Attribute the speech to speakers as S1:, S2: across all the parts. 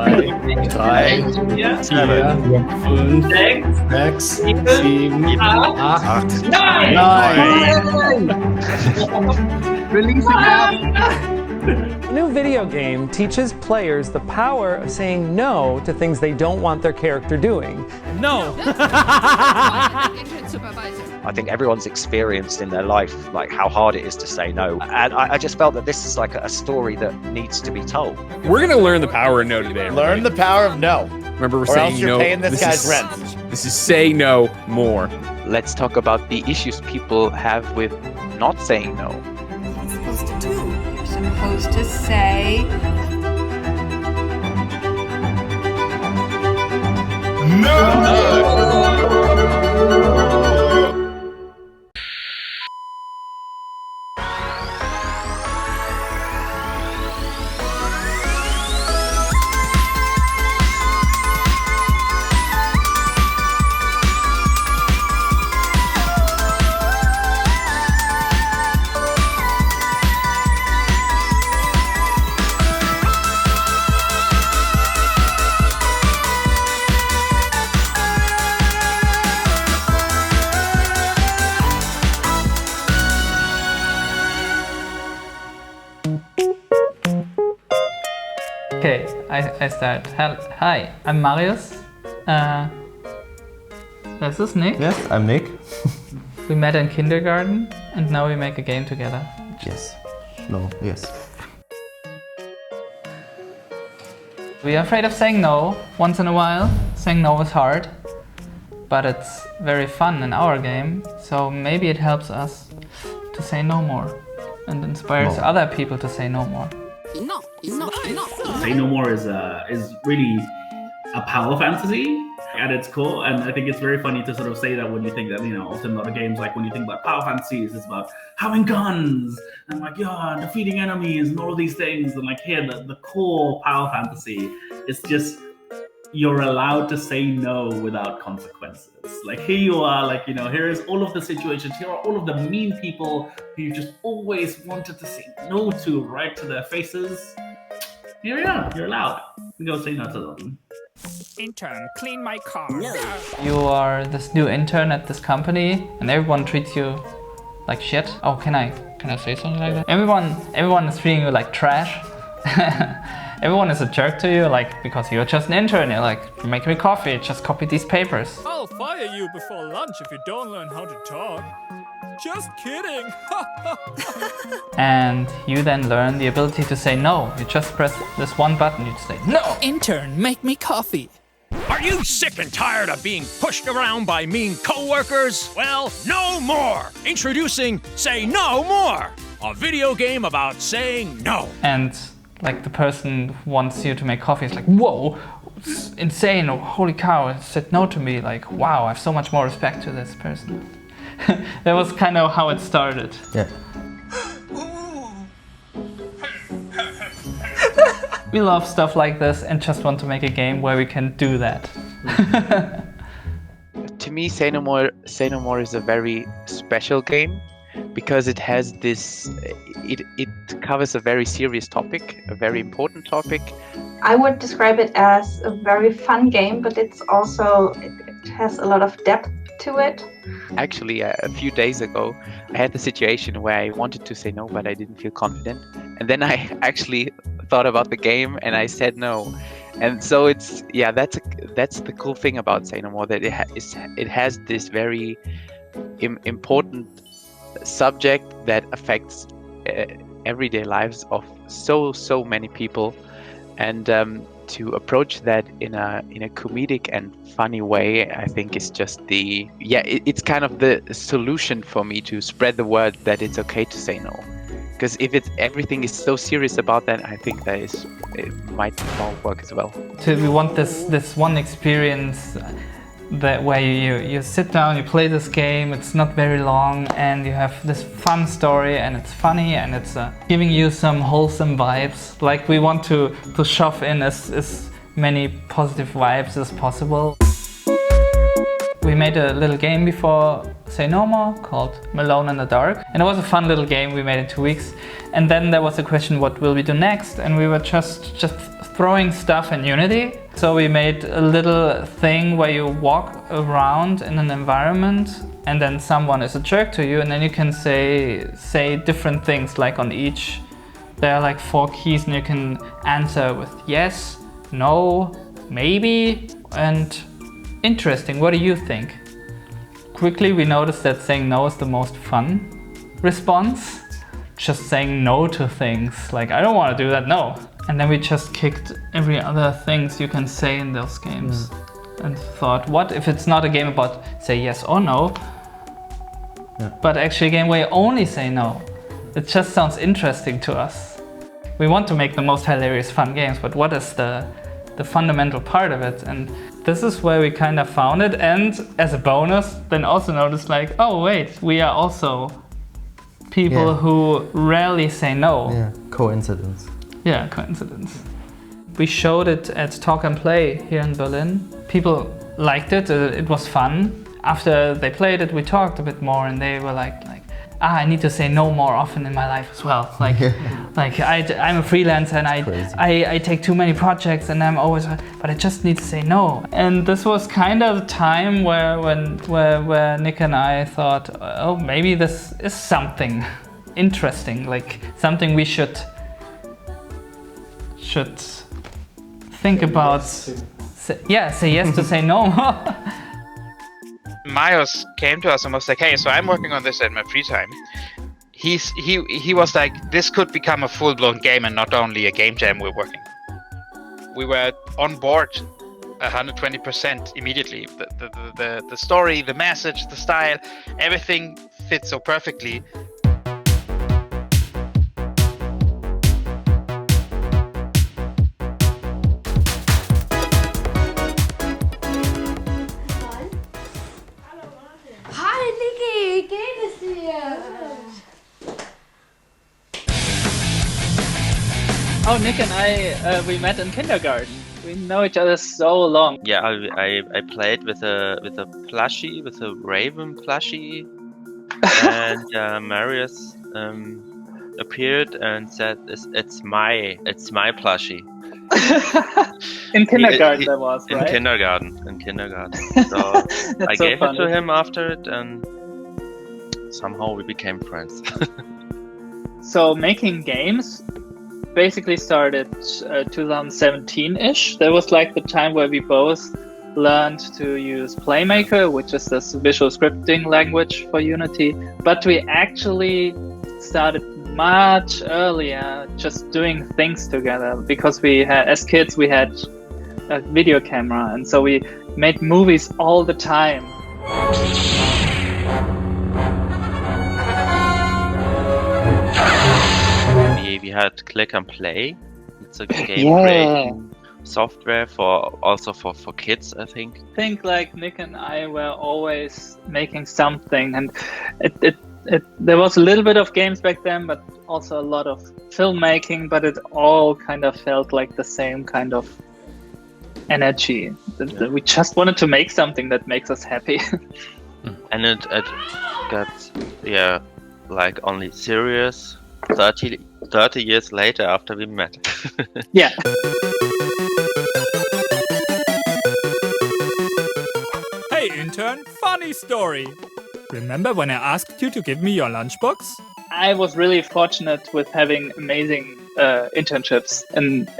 S1: drei,
S2: vier,
S1: fünf,
S2: sechs,
S1: sechs, sieben, acht,
S2: neun.
S3: Releasing app.
S4: A new video game teaches players the power of saying no to things they don't want their character doing.
S5: No!
S6: I think everyone's experienced in their life like how hard it is to say no, and I just felt that this is like a story that needs to be told.
S5: We're gonna learn the power of no today. Everybody.
S7: Learn the power of no.
S5: Remember, we're
S7: or
S5: saying
S7: else you're
S5: no.
S7: paying this guy's rent.
S5: This is say no more.
S6: Let's talk about the issues people have with not saying no.
S8: What are you supposed to do? You're supposed to say
S9: Okay, I start. Hi, I'm Marius. This is Nick.
S10: Yes, I'm Nick.
S9: We met in kindergarten and now we make a game together.
S10: Yes. No, yes.
S9: We are afraid of saying no once in a while. Saying no is hard, but it's very fun in our game, so maybe it helps us to say no more and inspires other people to say no more.
S8: no.
S2: Say No More is really a power fantasy at its core, and I think it's very funny to sort of say that when you think that, you know, often a lot of games, like when you think about power fantasies, it's about having guns and like, yeah, defeating enemies and all of these things, and like here the core power fantasy is just you're allowed to say no without consequences. Like here you are, like, you know, here's all of the situations, here are all of the mean people who you just always wanted to say no to, right to their faces. Here you are, you're allowed. You go say no to them.
S5: Intern, clean my car.
S9: You are this new intern at this company and everyone treats you like shit. Oh, can I say something like that? Everyone is treating you like trash. Everyone is a jerk to you, like, because you're just an intern. You're like, make me coffee, just copy these papers.
S5: I'll fire you before lunch if you don't learn how to talk. Just kidding.
S9: And you then learn the ability to say no. You just press this one button, you say, no!
S5: Intern, make me coffee. Are you sick and tired of being pushed around by mean coworkers? Well, no more! Introducing Say No More, a video game about saying no.
S9: And like the person who wants you to make coffee is like, whoa, it's insane, holy cow, it said no to me. Like, wow, I have so much more respect to this person. That was kind of how it started.
S10: Yeah.
S9: We love stuff like this and just want to make a game where we can do that.
S6: To me, Say No More is a very special game because it has this, it covers a very serious topic, a very important topic.
S11: I would describe it as a very fun game, but it's also, it has a lot of depth to it.
S6: Actually, a few days ago, I had the situation where I wanted to say no, but I didn't feel confident. And then I actually thought about the game and I said no. And so it's, yeah, that's the cool thing about Say No More, that it has this very important subject that affects everyday lives of so many people, and to approach that in a comedic and funny way, I think is just it's kind of the solution for me to spread the word that it's okay to say no. Because if everything is so serious about that, I think it might not work as well.
S9: So we want this one experience that where you sit down, you play this game, it's not very long, and you have this fun story, and it's funny, and it's giving you some wholesome vibes. Like, we want to shove in as many positive vibes as possible. We made a little game before Say No More, called Alone in the Dark. And it was a fun little game we made in 2 weeks. And then there was a question, what will we do next? And we were just throwing stuff in Unity. So we made a little thing where you walk around in an environment and then someone is a jerk to you, and then you can say different things, like on each. There are like 4 keys and you can answer with yes, no, maybe, and interesting, what do you think? Quickly we noticed that saying no is the most fun response. Just saying no to things, like I don't want to do that, no. And then we just kicked every other things you can say in those games. And thought, what if it's not a game about say yes or no, but actually a game where you only say no? It just sounds interesting to us. We want to make the most hilarious fun games, but what is the fundamental part of it? And this is where we kind of found it, and as a bonus then also noticed like, oh wait, we are also people who rarely say no.
S10: Yeah, coincidence.
S9: Yeah, coincidence. We showed it at Talk and Play here in Berlin. People liked it, it was fun. After they played it, we talked a bit more and they were like, I need to say no more often in my life as well. Like I'm a freelancer and I take too many projects and I'm always, but I just need to say no. And this was kind of the time where Nick and I thought, oh, maybe this is something interesting, like something we should think about. Say yes to say no more.
S7: Myers came to us and was like, hey, so I'm working on this at my free time. He was like, this could become a full-blown game and not only a game jam we're working. We were on board 120% immediately. The story, the message, the style, everything fits so perfectly.
S9: Oh, Nick and I, we met in kindergarten. We know each other so long.
S12: Yeah, I played with a plushie, with a raven plushie, and Marius appeared and said, "It's my plushie."
S9: In kindergarten, that was right.
S12: In kindergarten. So I
S9: so
S12: gave
S9: funny.
S12: it to him after it, and somehow we became friends.
S9: So making games basically started 2017-ish. That was like the time where we both learned to use Playmaker, which is this visual scripting language for Unity. But we actually started much earlier just doing things together, because we had, as kids, we had a video camera, and so we made movies all the time.
S12: We had Click and Play. It's a game creation software for kids, I think.
S9: I think like Nick and I were always making something, and there was a little bit of games back then, but also a lot of filmmaking, but it all kind of felt like the same kind of energy. We just wanted to make something that makes us happy.
S12: And it got, like only serious 30 years later after we met.
S9: Yeah.
S13: Hey intern, funny story. Remember when I asked you to give me your lunchbox?
S9: I was really fortunate with having amazing internships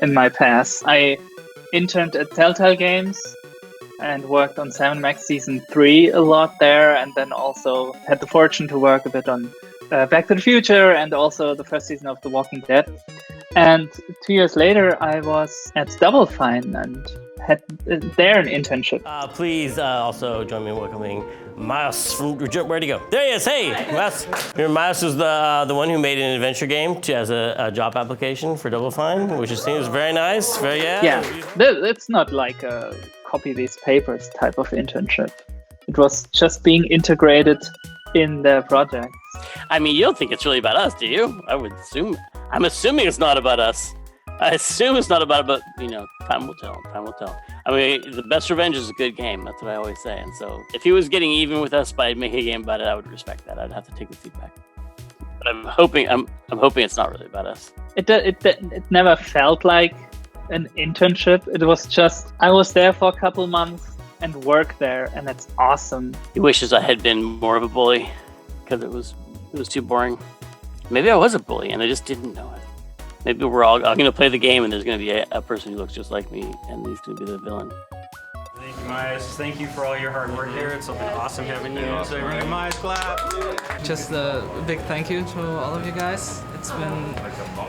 S9: in my past. I interned at Telltale Games and worked on Sam & Max Season 3 a lot there, and then also had the fortune to work a bit on Back to the Future and also the first season of The Walking Dead. And 2 years later, I was at Double Fine and had there an internship.
S14: Please also join me in welcoming Miles from... Where'd he go? There he is. Hey, Miles. Miles was the one who made an adventure game as a job application for Double Fine, which seems very nice.
S9: Yeah, it's not like a copy these papers type of internship. It was just being integrated in the project.
S14: I mean, you don't think it's really about us, do you? I'm assuming it's not about us.
S15: I assume it's not about it, but time will tell. Time will tell. I mean, the best revenge is a good game. That's what I always say. And so, if he was getting even with us by making a game about it, I would respect that. I'd have to take the feedback. But I'm hoping it's not really about us.
S9: It never felt like an internship. It was just I was there for a couple months and worked there, and it's awesome.
S15: He wishes I had been more of a bully because it was too boring. Maybe I was a bully and I just didn't know it. Maybe we're all going to play the game and there's going to be a person who looks just like me and he's going to be the villain.
S16: Thank you, Myers. Thank you for all your hard work here. It's been awesome having you. So everyone, Myers, clap.
S17: Just a big thank you to all of you guys. It's been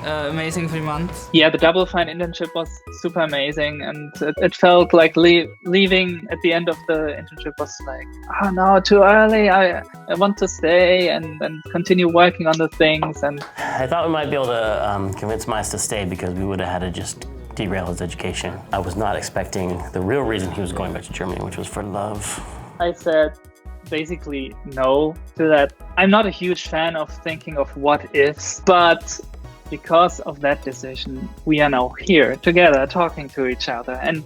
S17: amazing 3 months.
S9: Yeah, the Double Fine internship was super amazing, and it felt like leaving at the end of the internship was like, oh no, too early. I want to stay and continue working on the things. And
S14: I thought we might be able to convince Miles to stay because we would have had to just derail his education. I was not expecting the real reason he was going back to Germany, which was for love.
S9: I said basically no to that. I'm not a huge fan of thinking of what ifs, but because of that decision, we are now here together talking to each other. And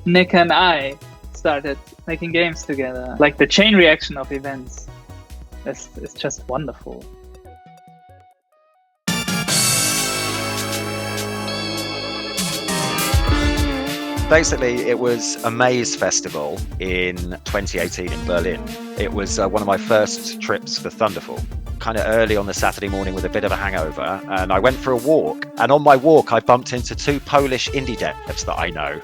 S9: Nick and I started making games together. Like the chain reaction of events is just wonderful.
S18: Basically, it was a maze festival in 2018 in Berlin. It was one of my first trips for Thunderful. Kind of early on the Saturday morning with a bit of a hangover, and I went for a walk. And on my walk, I bumped into 2 Polish indie devs that I know.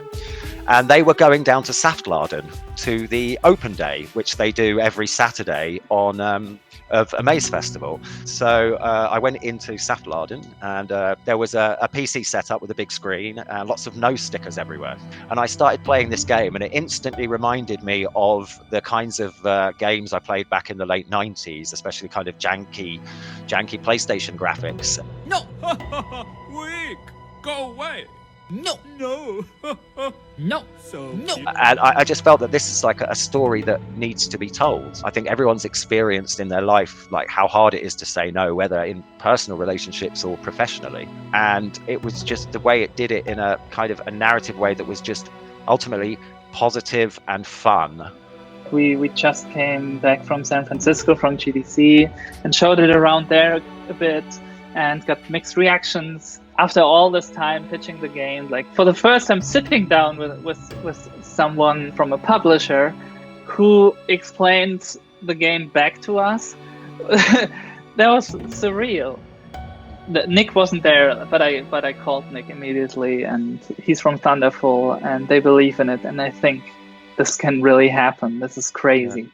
S18: And they were going down to Saftladen to the open day, which they do every Saturday of a maze festival. So I went into Saftladen, and there was a PC set up with a big screen and lots of no stickers everywhere. And I started playing this game, and it instantly reminded me of the kinds of games I played back in the late 90s, especially kind of janky PlayStation graphics.
S5: No! Weak! Go away! No! No! No! So no!
S18: And I just felt that this is like a story that needs to be told. I think everyone's experienced in their life like how hard it is to say no, whether in personal relationships or professionally. And it was just the way it did it in a kind of a narrative way that was just ultimately positive and fun.
S9: We just came back from San Francisco, from GDC, and showed it around there a bit and got mixed reactions. After all this time pitching the game, like for the first time sitting down with someone from a publisher who explained the game back to us, that was surreal. Nick wasn't there, but I called Nick immediately, and he's from Thunderful, and they believe in it, and I think this can really happen. This is crazy.
S12: Yeah.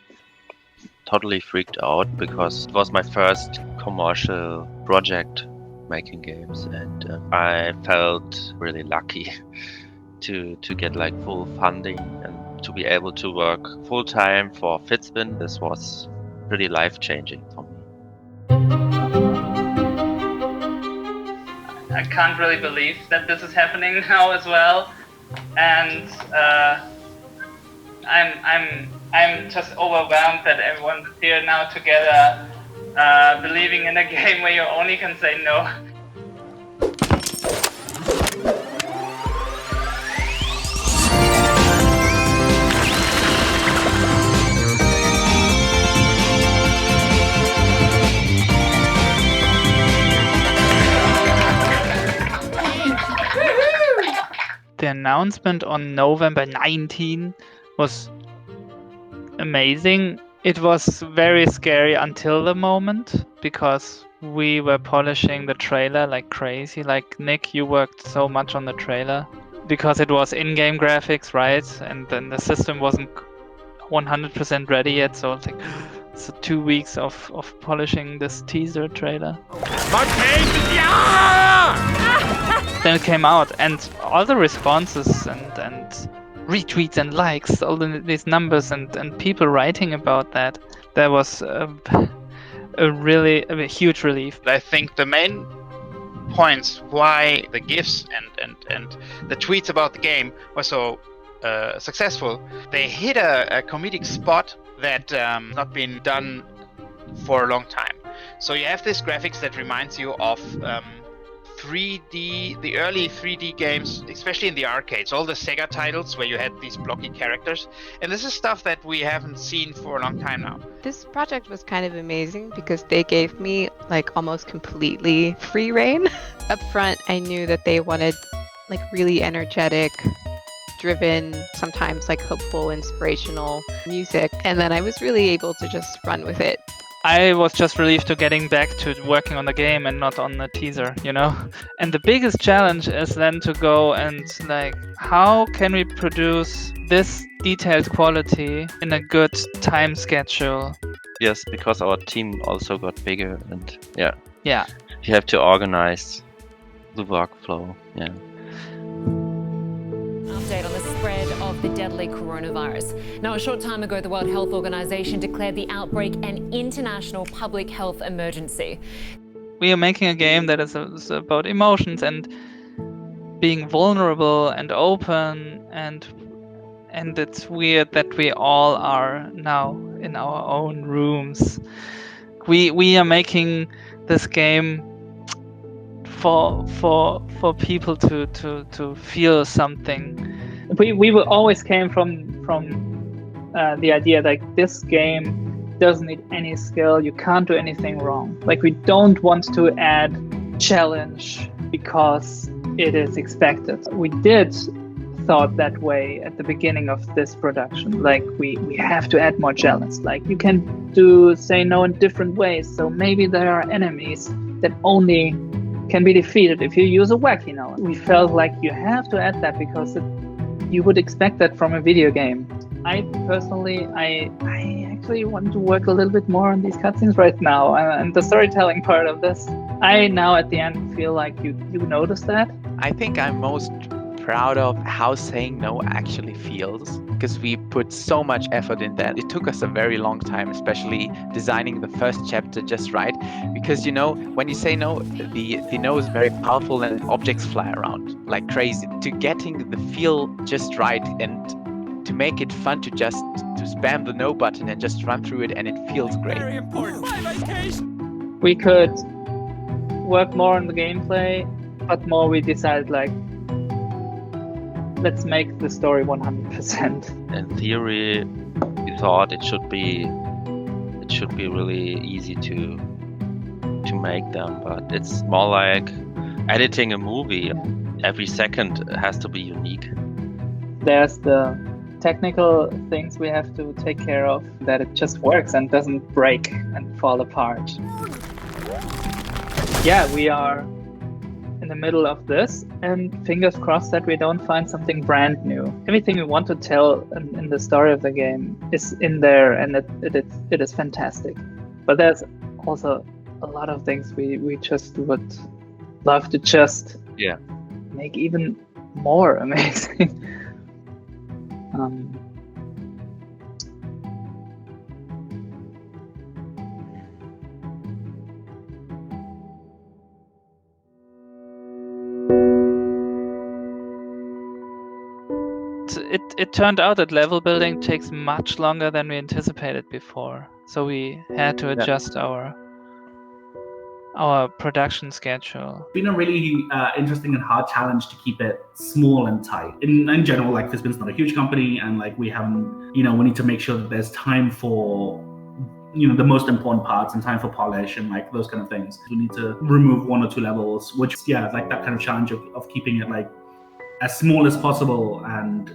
S12: Totally freaked out because it was my first commercial project making games, and I felt really lucky to get like full funding and to be able to work full time for Fitzbin. This was pretty life-changing for me.
S9: I can't really believe that this is happening now as well, and I'm just overwhelmed that everyone's here now together, believing in a game where you only can say no. The announcement on November 19 was amazing. It was very scary until the moment because we were polishing the trailer like crazy. Like Nick, you worked so much on the trailer because it was in-game graphics, right? And then the system wasn't 100% ready yet, so it's like 2 weeks of polishing this teaser trailer. Then it came out, and all the responses and retweets and likes, all these numbers and people writing about that, that was a huge relief.
S7: I think the main points why the GIFs and the tweets about the game were so successful, they hit a comedic spot that not been done for a long time. So you have this graphics that reminds you of the early 3D games, especially in the arcades, all the Sega titles where you had these blocky characters. And this is stuff that we haven't seen for a long time now.
S19: This project was kind of amazing because they gave me like almost completely free reign. Up front, I knew that they wanted like really energetic, driven, sometimes like hopeful, inspirational music. And then I was really able to just run with it.
S17: I was just relieved to getting back to working on the game and not on the teaser, you know? And the biggest challenge is then to go and like, how can we produce this detailed quality in a good time schedule?
S12: Yes, because our team also got bigger and yeah.
S17: Yeah.
S12: You have to organize the workflow, yeah.
S20: Update on the spread of the deadly coronavirus. Now, a short time ago, the World Health Organization declared the outbreak an international public health emergency.
S17: We are making a game that is about emotions and being vulnerable and open, and it's weird that we all are now in our own rooms. We are making this game for people to feel something. We always came from the idea like this game doesn't need any skill. You can't do anything wrong. Like we don't want to add challenge because it is expected. We did thought that way at the beginning of this production. Like we have to add more challenge. Like you can say no in different ways. So maybe there are enemies that only can be defeated if you use a wacky now. We felt like you have to add that because you would expect that from a video game. I personally, I actually want to work a little bit more on these cutscenes right now and the storytelling part of this. I now at the end feel like you notice that.
S6: I think I'm most proud of how saying no actually feels, because we put so much effort in that. It took us a very long time, especially designing the first chapter just right, because you know, when you say no, the no is very powerful and objects fly around like crazy. To getting the feel just right and to make it fun to spam the no button and just run through it, and it feels great.
S13: Very important.
S17: We could work more on the gameplay, but more we decided like, let's make the story 100%.
S12: In theory, we thought it should be really easy to make them, but it's more like editing a movie. Every second has to be unique.
S17: There's the technical things we have to take care of, that it just works and doesn't break and fall apart. Yeah, we are in the middle of this, and fingers crossed that we don't find something brand new. Everything we want to tell in the story of the game is in there, and it is fantastic. But there's also a lot of things we just would love to just make even more amazing. It turned out that level building takes much longer than we anticipated before, so we had to adjust our production schedule.
S2: It's been a really interesting and hard challenge to keep it small and tight. In general, like Fizbin's not a huge company, and like we haven't, we need to make sure that there's time for the most important parts and time for polish and like those kind of things. We need to remove 1 or 2 levels, which like that kind of challenge of keeping it like as small as possible and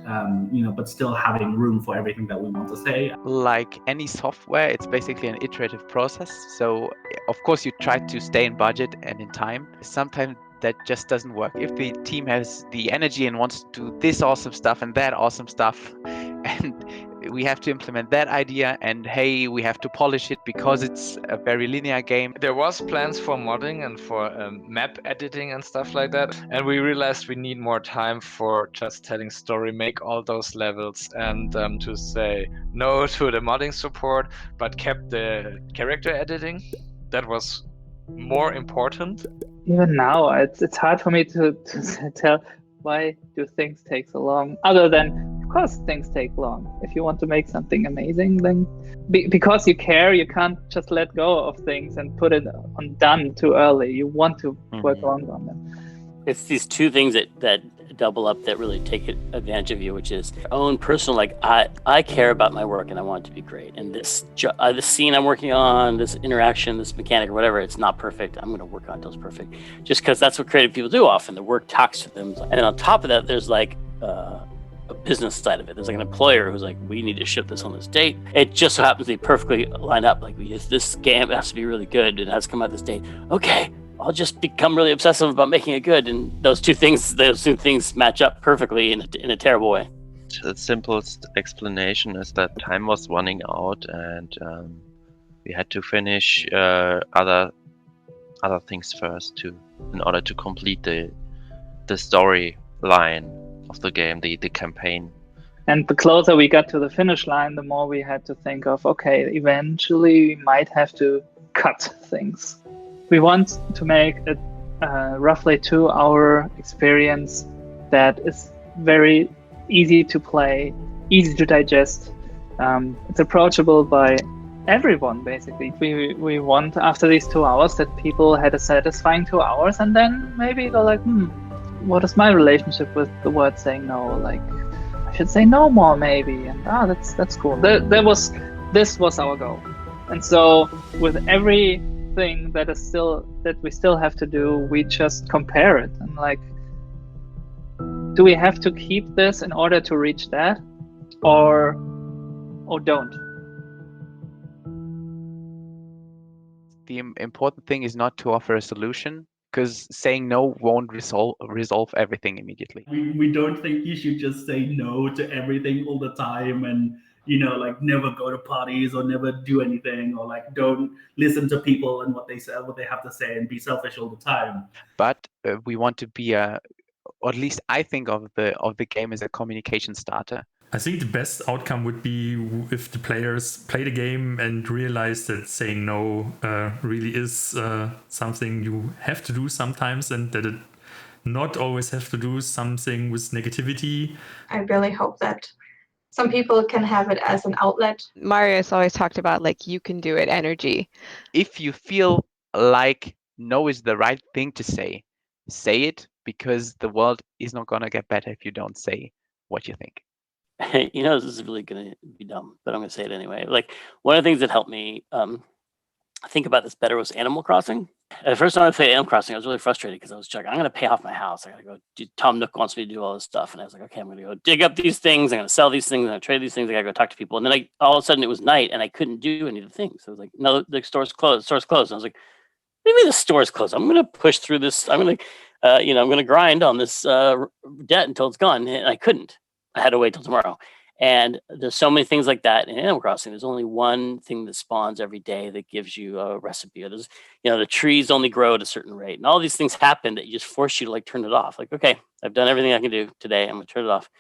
S2: but still having room for everything that we want to say.
S6: Like any software, it's basically an iterative process. So of course you try to stay in budget and in time. Sometimes that just doesn't work. If the team has the energy and wants to do this awesome stuff and that awesome stuff, and we have to implement that idea, and hey, we have to polish it because it's a very linear game.
S21: There was plans for modding and for map editing and stuff like that, and we realized we need more time for just telling story, make all those levels, and to say no to the modding support, but kept the character editing. That was more important.
S17: Even now, it's hard for me to tell why do things take so long, other than of course things take long. If you want to make something amazing, then because you care, you can't just let go of things and put it on done too early. You want to work longer on them.
S15: It's these two things that double up that really take advantage of you, which is your own personal, like, I care about my work and I want it to be great. And this scene I'm working on, this interaction, this mechanic or whatever, it's not perfect. I'm going to work on it until it's perfect. Just because that's what creative people do often. The work talks to them. And then on top of that, there's like a business side of it. There's like an employer who's like, we need to ship this on this date. It just so happens to be perfectly lined up. Like, this game has to be really good. It has to come out this date. Okay. I'll just become really obsessive about making it good, and those two things match up perfectly in a terrible way.
S12: The simplest explanation is that time was running out, and we had to finish other things first in order to complete the storyline of the game, the campaign.
S17: And the closer we got to the finish line, the more we had to think of, okay, eventually we might have to cut things. We want to make a roughly 2-hour experience that is very easy to play, easy to digest. It's approachable by everyone, basically. We want, after these 2 hours, that people had a satisfying 2 hours, and then maybe they're like, what is my relationship with the word saying no? Like, I should say no more, maybe. And that's cool. This was our goal. And so with every thing that we still have to do, we just compare it and like, do we have to keep this in order to reach that, or don't?
S6: The important thing is not to offer a solution, because saying no won't resolve everything immediately.
S2: We don't think you should just say no to everything all the time, and like never go to parties or never do anything, or like don't listen to people and what they say, what they have to say, and be selfish all the time.
S6: But we want to be or at least I think of the game as a communication starter.
S1: I think the best outcome would be if the players play the game and realize that saying no really is something you have to do sometimes, and that it not always have to do something with negativity.
S11: I really hope that some people can have it as an outlet.
S19: Marius always talked about like, you can do it energy.
S6: If you feel like no is the right thing to say it, because the world is not going to get better if you don't say what you think.
S15: This is really going to be dumb, but I'm going to say it anyway. Like, one of the things that helped me think about this better was Animal Crossing. The first time I played Animal Crossing, I was really frustrated because I was like, I'm going to pay off my house. I got to go. Tom Nook wants me to do all this stuff. And I was like, okay, I'm going to go dig up these things. I'm going to sell these things. I'm going to trade these things. I got to go talk to people. And then all of a sudden it was night and I couldn't do any of the things. So I was like, no, the store's closed. And I was like, what do you mean the store's closed? I'm going to push through this. I'm going to, I'm going to grind on this debt until it's gone. And I couldn't. I had to wait till tomorrow. And there's so many things like that in Animal Crossing. There's only one thing that spawns every day that gives you a recipe. Or there's, the trees only grow at a certain rate. And all these things happen that you just force you to like turn it off. Like, okay, I've done everything I can do today. I'm going to turn it off.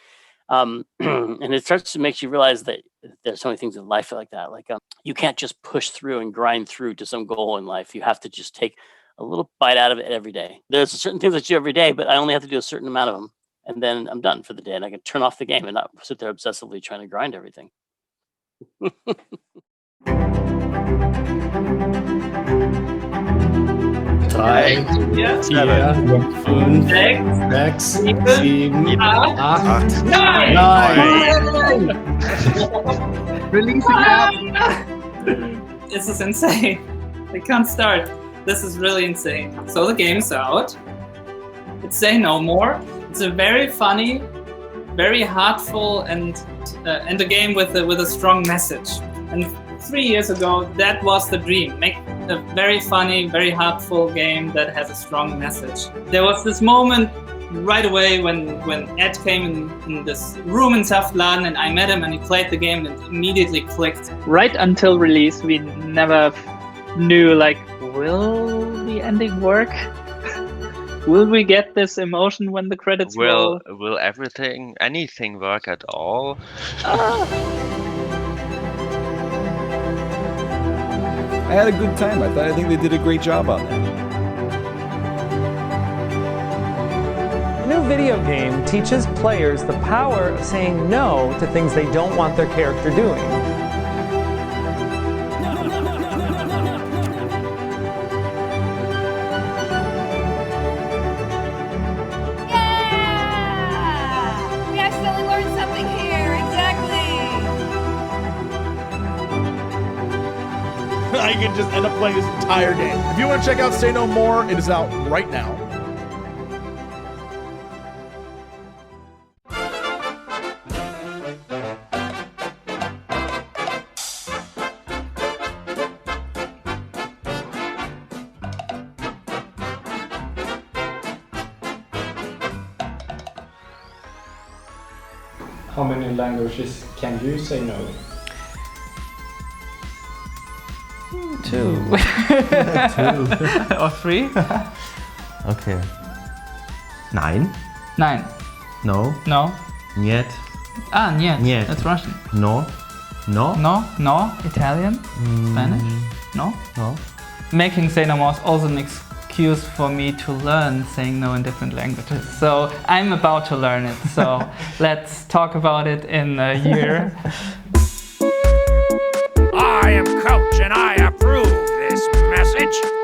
S15: And it starts to make you realize that there's so many things in life like that. Like you can't just push through and grind through to some goal in life. You have to just take a little bite out of it every day. There's certain things that you do every day, but I only have to do a certain amount of them. And then I'm done for the day, and I can turn off the game and not sit there obsessively trying to grind everything.
S10: Drei,
S2: Ja.
S10: 4, 5, 6, 7, 8, 9.
S3: Releasing app.
S22: This is insane. I can't start. This is really insane. So the game is out. It's Say No More. It's a very funny, very heartful, and a game with a strong message. And 3 years ago, that was the dream. Make a very funny, very heartful game that has a strong message. There was this moment right away when Ed came in this room in Saftladen, and I met him, and he played the game and immediately clicked.
S17: Right until release, we never knew, like, will the ending work? Will we get this emotion when the credits roll?
S12: Will anything work at all?
S23: I had a good time. I think they did a great job on that.
S4: A new video game teaches players the power of saying no to things they don't want their character doing.
S8: I can just end up playing this entire game. If you want to check out Say No More, it is out right now.
S14: How many languages can you say no?
S9: 2.
S14: 2.
S9: Or 3.
S16: Okay. Nein.
S9: Nein.
S16: No.
S9: No.
S16: Niet.
S9: Niet.
S16: Niet.
S9: That's Russian.
S16: No. No.
S9: No. No. Italian. Spanish. No.
S16: No.
S9: Making Say No More is also an excuse for me to learn saying no in different languages. So I'm about to learn it. So let's talk about it in a year.
S5: I am Coach and I approve this message.